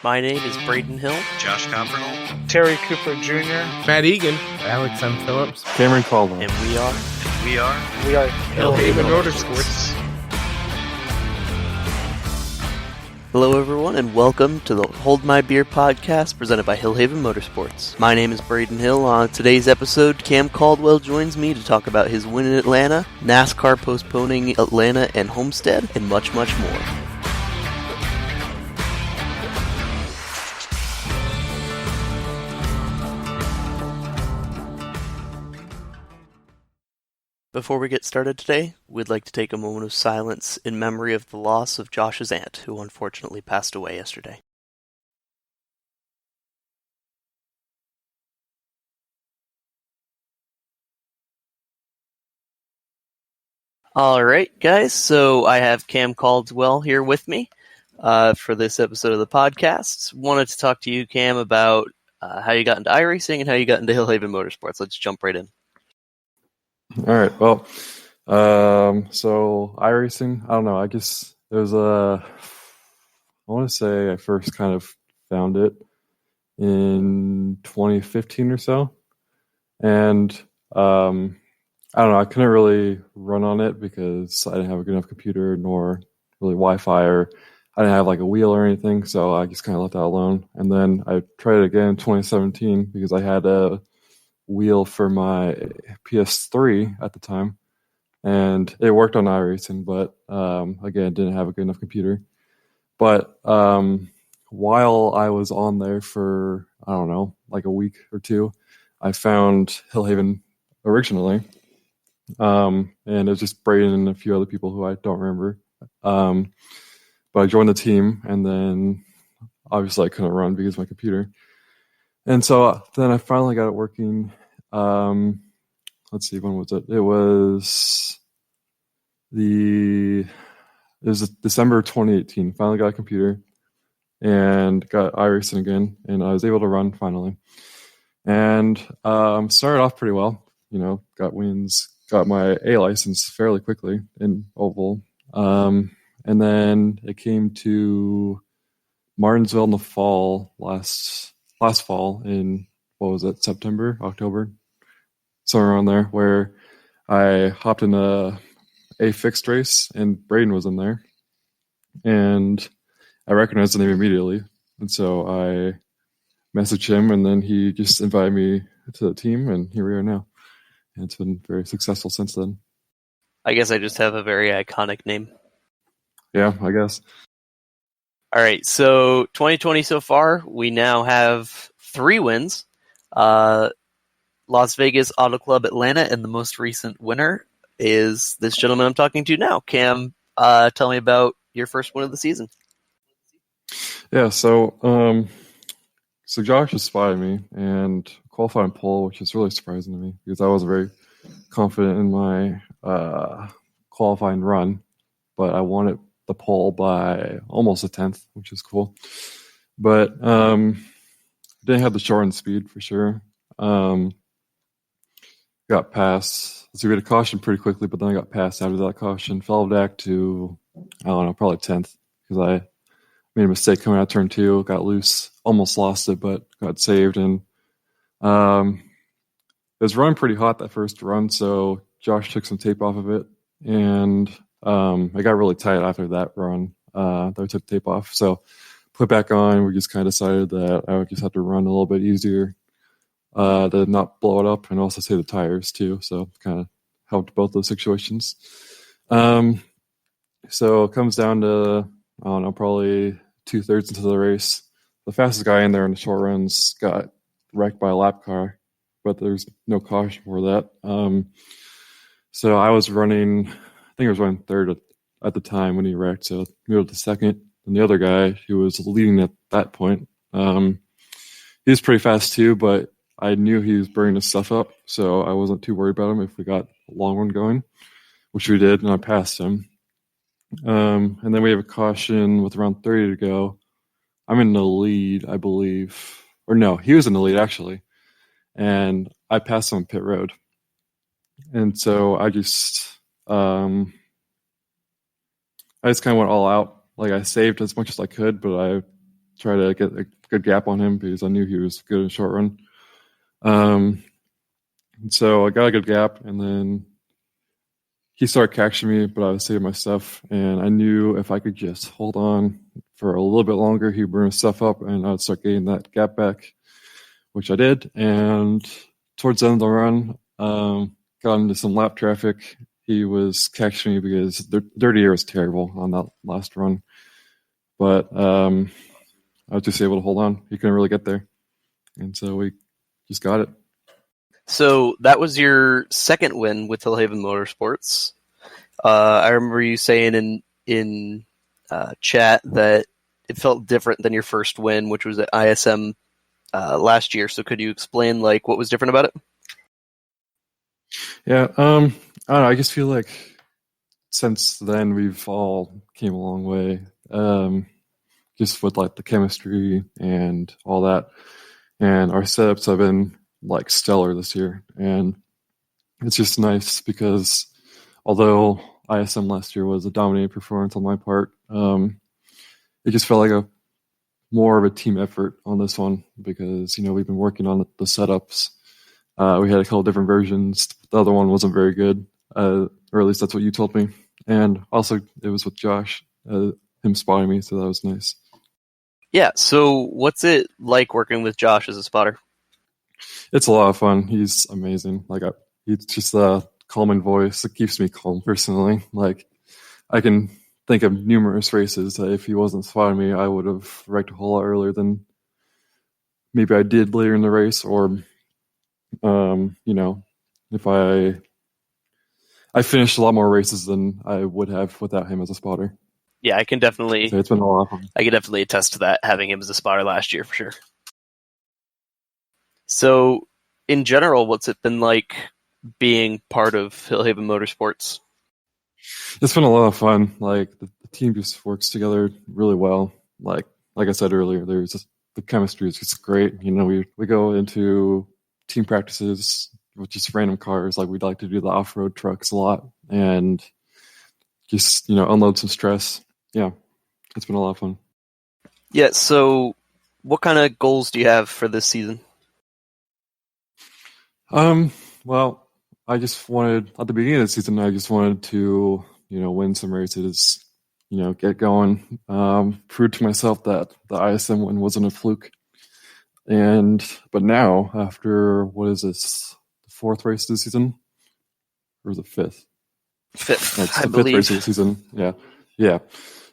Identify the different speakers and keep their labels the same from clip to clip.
Speaker 1: My name is Braden Hill.
Speaker 2: Josh Coppernoll.
Speaker 3: Terry Cooper Jr.
Speaker 4: Matt Egan.
Speaker 5: Alex M. Phillips.
Speaker 6: Cameron Caldwell.
Speaker 1: And we are
Speaker 3: Phil Haven Motorsports.
Speaker 1: Hello everyone and welcome to the Hold My Beer podcast presented by Phil Haven Motorsports. My name is Braden Hill. On today's episode, Cam Caldwell joins me to talk about his win in Atlanta, NASCAR postponing Atlanta and Homestead, and much, much more. Before we get started today, we'd like to take a moment of silence in memory of the loss of Josh's aunt, who unfortunately passed away yesterday. Alright, guys, so I have Cam Caldwell here with me for this episode of the podcast. Wanted to talk to you, Cam, about how you got into iRacing and how you got into Phil Haven Motorsports. Let's jump right in.
Speaker 6: All right. Well, so iRacing, I don't know. I guess it was I want to say I first kind of found it in 2015 or so. And I don't know. I couldn't really run on it because I didn't have a good enough computer nor really Wi-Fi, or I didn't have like a wheel or anything. So I just kind of left that alone. And then I tried it again in 2017 because I had a wheel for my PS3 at the time, and it worked on iRacing, but again, didn't have a good enough computer. But while I was on there for, I don't know, like a week or two, I found Phil Haven originally, and it was just Braden and a few other people who I don't remember. But I joined the team, and then obviously I couldn't run because of my computer. And so then I finally got it working. Let's see, when was it? It was December 2018. Finally got a computer and got iRacing again, and I was able to run finally. And started off pretty well. You know, got wins, got my A license fairly quickly in oval. And then it came to Martinsville in the fall last fall in, what was it, September, October, somewhere around there, where I hopped in a fixed race and Braden was in there, and I recognized the name immediately, and so I messaged him, and then he just invited me to the team, and here we are now, and it's been very successful since then.
Speaker 1: I guess I just have a very iconic name.
Speaker 6: Yeah, I guess.
Speaker 1: All right, so 2020 so far, we now have 3 wins. Las Vegas Auto Club Atlanta, and the most recent winner is this gentleman I'm talking to now. Cam, tell me about your first win of the season.
Speaker 6: Yeah, so Josh has spotted me and qualified on pole, which is really surprising to me because I was very confident in my qualifying run, but I won it the pole by almost a tenth, which is cool. But didn't have the shortened speed for sure. Got past. So we had a caution pretty quickly, but then I got past after that caution. Fell back to, I don't know, probably 10th because I made a mistake coming out turn 2. Got loose, almost lost it, but got saved. And it was running pretty hot that first run, so Josh took some tape off of it, and I got really tight after that run. That I took tape off, so put back on. We just kind of decided that I would just have to run a little bit easier to not blow it up, and also save the tires too. So kind of helped both those situations. So it comes down to, I don't know, probably 2/3 into the race. The fastest guy in there in the short runs got wrecked by a lap car, but there's no caution for that. So I was running, I think I was running third at the time when he wrecked, so moved to second. And the other guy who was leading at that point, he was pretty fast too, but I knew he was burning his stuff up, so I wasn't too worried about him if we got a long one going, which we did, and I passed him. And then we have a caution with around 30 to go. I'm in the lead, I believe. Or no, he was in the lead, actually. And I passed him on pit road. And so I just kind of went all out. Like, I saved as much as I could, but I try to get a good gap on him because I knew he was good in short run. So I got a good gap, and then he started catching me, but I was saving my stuff, and I knew if I could just hold on for a little bit longer, he'd burn his stuff up, and I'd start getting that gap back, which I did. And towards the end of the run, got into some lap traffic. He was catching me because the dirty air was terrible on that last run, but I was just able to hold on. He couldn't really get there, and so we just got it.
Speaker 1: So that was your second win with Phil Haven Motorsports. I remember you saying in chat that it felt different than your first win, which was at ISM last year. So could you explain what was different about it?
Speaker 6: Yeah, I don't know. I just feel like since then we've all came a long way, just with the chemistry and all that, and our setups have been stellar this year, and it's just nice because although ISM last year was a dominating performance on my part, it just felt like more of a team effort on this one because we've been working on the setups. We had a couple different versions. The other one wasn't very good, or at least that's what you told me. And also, it was with Josh, him spotting me, so that was nice.
Speaker 1: Yeah. So what's it like working with Josh as a spotter?
Speaker 6: It's a lot of fun. He's amazing. He's just a calming voice. It keeps me calm personally. I can think of numerous races that if he wasn't spotting me, I would have wrecked a whole lot earlier than maybe I did later in the race, or if I finished a lot more races than I would have without him as a spotter.
Speaker 1: Yeah, I can definitely.
Speaker 6: So it's been a lot of fun.
Speaker 1: I can definitely attest to that, having him as a spotter last year for sure. So, in general, what's it been like being part of Phil Haven Motorsports?
Speaker 6: It's been a lot of fun. The team just works together really well. Like I said earlier, the chemistry is just great. We go into team practices with just random cars. We'd like to do the off-road trucks a lot and just unload some stress. Yeah, it's been a lot of fun.
Speaker 1: Yeah. So, what kind of goals do you have for this season?
Speaker 6: Well, I just wanted, at the beginning of the season, I just wanted to, win some races, get going, prove to myself that the ISM win wasn't a fluke. But now, after, what is this, the fourth race of the season? Or is it fifth?
Speaker 1: Fifth,
Speaker 6: it's
Speaker 1: I
Speaker 6: the
Speaker 1: believe.
Speaker 6: Fifth race of the season, yeah.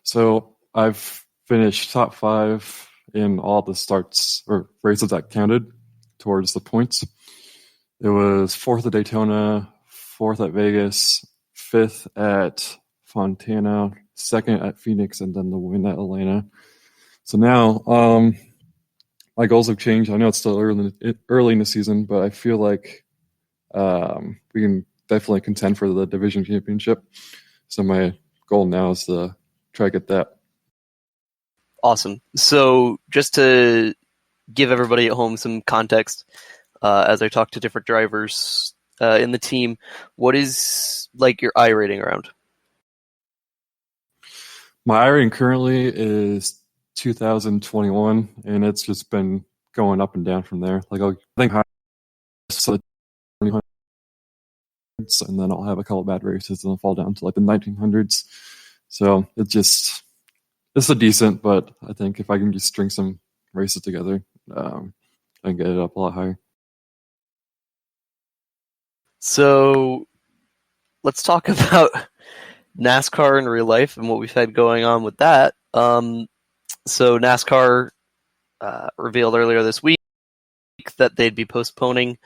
Speaker 6: So I've finished top 5 in all the starts or races that counted towards the points. It was 4th at Daytona, 4th at Vegas, 5th at Fontana, 2nd at Phoenix, and then the win at Atlanta. So now my goals have changed. I know it's still early in the season, but I feel like we can definitely contend for the division championship. So my goal now is to try to get that.
Speaker 1: Awesome. So just to give everybody at home some context, as I talk to different drivers in the team, what is your I rating around?
Speaker 6: My I rating currently is 2021, and it's just been going up and down from there. I think high, so 2000s, and then I'll have a couple of bad races, and I'll fall down to the 1900s. So it's a decent, but I think if I can just string some races together, I can get it up a lot higher.
Speaker 1: So let's talk about NASCAR in real life and what we've had going on with that. So NASCAR revealed earlier this week that they'd be postponing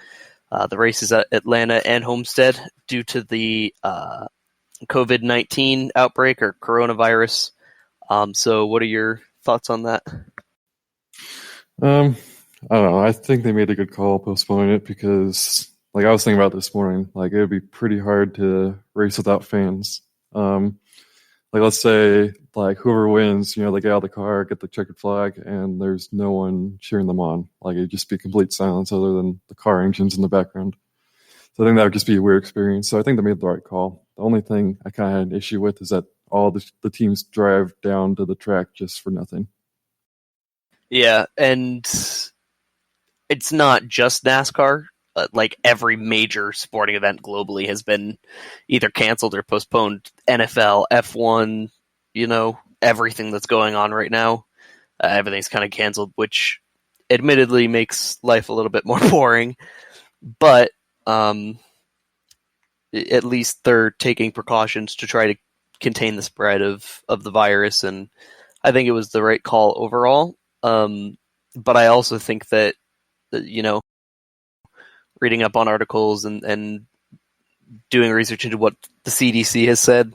Speaker 1: the races at Atlanta and Homestead due to the COVID-19 outbreak or coronavirus. So what are your thoughts on that?
Speaker 6: I don't know. I think they made a good call postponing it because I was thinking about this morning, it would be pretty hard to race without fans. Let's say whoever wins, they get out of the car, get the checkered flag, and there's no one cheering them on. It'd just be complete silence other than the car engines in the background. So I think that would just be a weird experience. So I think they made the right call. The only thing I kind of had an issue with is that all the teams drive down to the track just for nothing.
Speaker 1: Yeah, and it's not just NASCAR. Like every major sporting event globally has been either canceled or postponed. NFL, F1, everything that's going on right now, everything's kind of canceled, which admittedly makes life a little bit more boring. But at least they're taking precautions to try to contain the spread of the virus, and I think it was the right call overall. But I also think that, reading up on articles and doing research into what the CDC has said,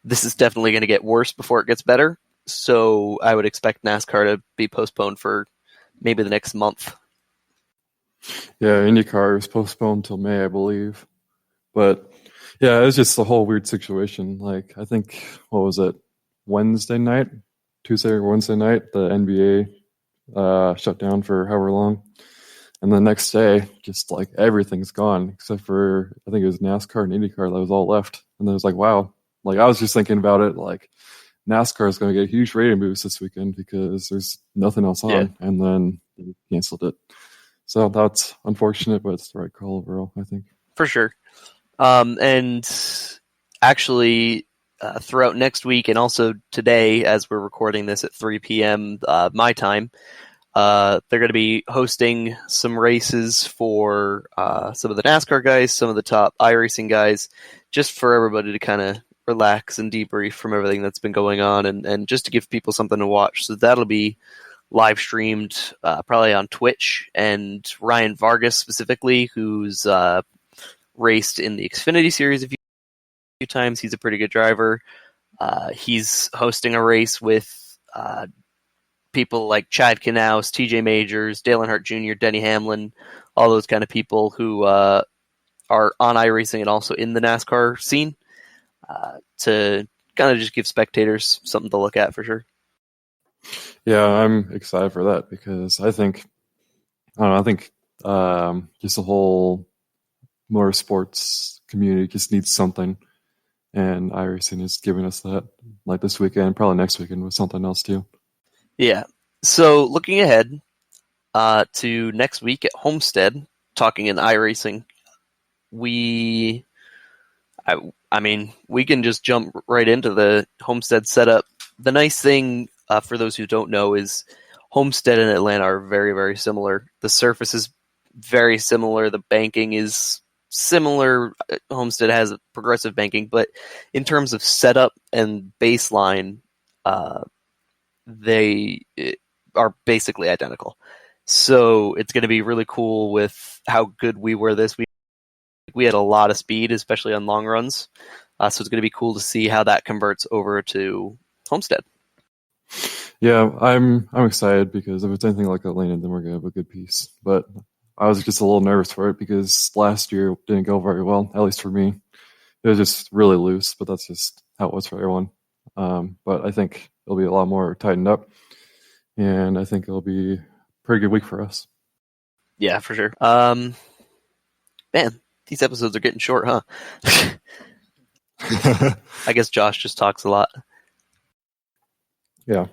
Speaker 1: this is definitely going to get worse before it gets better. So I would expect NASCAR to be postponed for maybe the next month.
Speaker 6: Yeah, IndyCar is postponed till May, I believe. But yeah, it was just a whole weird situation. Like, I think, what was it, Tuesday or Wednesday night, the NBA shut down for however long. And the next day, just like everything's gone except for, I think it was NASCAR and IndyCar that was all left. And then it was like, wow. Like, I was just thinking about it, like, NASCAR is going to get a huge rating boost this weekend because there's nothing else on. Yeah. And then they canceled it. So that's unfortunate, but it's the right call overall, I think.
Speaker 1: For sure. And actually, throughout next week and also today, as we're recording this at 3 p.m. My time, they're going to be hosting some races for some of the NASCAR guys, some of the top iRacing guys, just for everybody to kind of relax and debrief from everything that's been going on, and just to give people something to watch. So that'll be live streamed probably on Twitch, and Ryan Vargas specifically, who's raced in the Xfinity Series a few times. He's a pretty good driver. He's hosting a race with people like Chad Knaus, TJ Majors, Dale Earnhardt Jr., Denny Hamlin, all those kind of people who are on iRacing and also in the NASCAR scene, to kind of just give spectators something to look at for sure.
Speaker 6: Yeah, I'm excited for that because I think just the whole motorsports community just needs something, and iRacing is giving us that, like this weekend, probably next weekend with something else too. Yeah.
Speaker 1: So looking ahead to next week at Homestead, talking in iRacing, we can just jump right into the Homestead setup. The nice thing, for those who don't know, is Homestead and Atlanta are very, very similar. The surface is very similar. The banking is similar. Homestead has progressive banking, but in terms of setup and baseline, they are basically identical. So it's going to be really cool with how good we were this week. We had a lot of speed, especially on long runs. So it's going to be cool to see how that converts over to Homestead.
Speaker 6: Yeah, I'm excited because if it's anything like Atlanta, then we're going to have a good piece. But I was just a little nervous for it because last year it didn't go very well, at least for me. It was just really loose, but that's just how it was for everyone. But I think it'll be a lot more tightened up, and I think it'll be a pretty good week for us.
Speaker 1: Yeah, for sure. Man, these episodes are getting short, huh? I guess Josh just talks a lot.
Speaker 6: Yeah.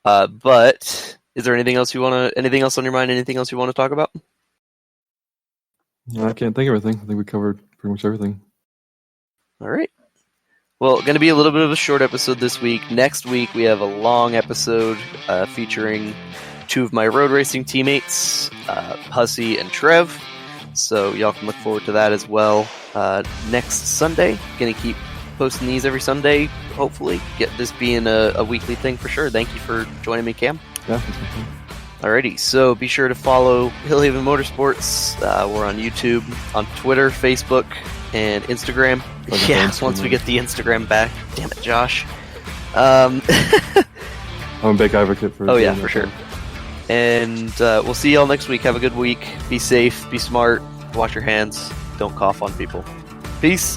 Speaker 1: But is there anything else anything else on your mind? Anything else you want to talk about?
Speaker 6: I can't think of anything. I think we covered pretty much everything.
Speaker 1: All right. Well, going to be a little bit of a short episode this week. Next week, we have a long episode featuring two of my road racing teammates, Hussey and Trev. So y'all can look forward to that as well. Next Sunday, going to keep posting these every Sunday, hopefully. Get this being a weekly thing for sure. Thank you for joining me, Cam.
Speaker 6: Yeah.
Speaker 1: Alrighty, so be sure to follow Phil Haven Motorsports. We're on YouTube, on Twitter, Facebook, and Instagram. Once we get the Instagram back. Damn it, Josh.
Speaker 6: I'm a big advocate for it.
Speaker 1: Oh, yeah, for sure. And we'll see y'all next week. Have a good week. Be safe, be smart, wash your hands, don't cough on people. Peace.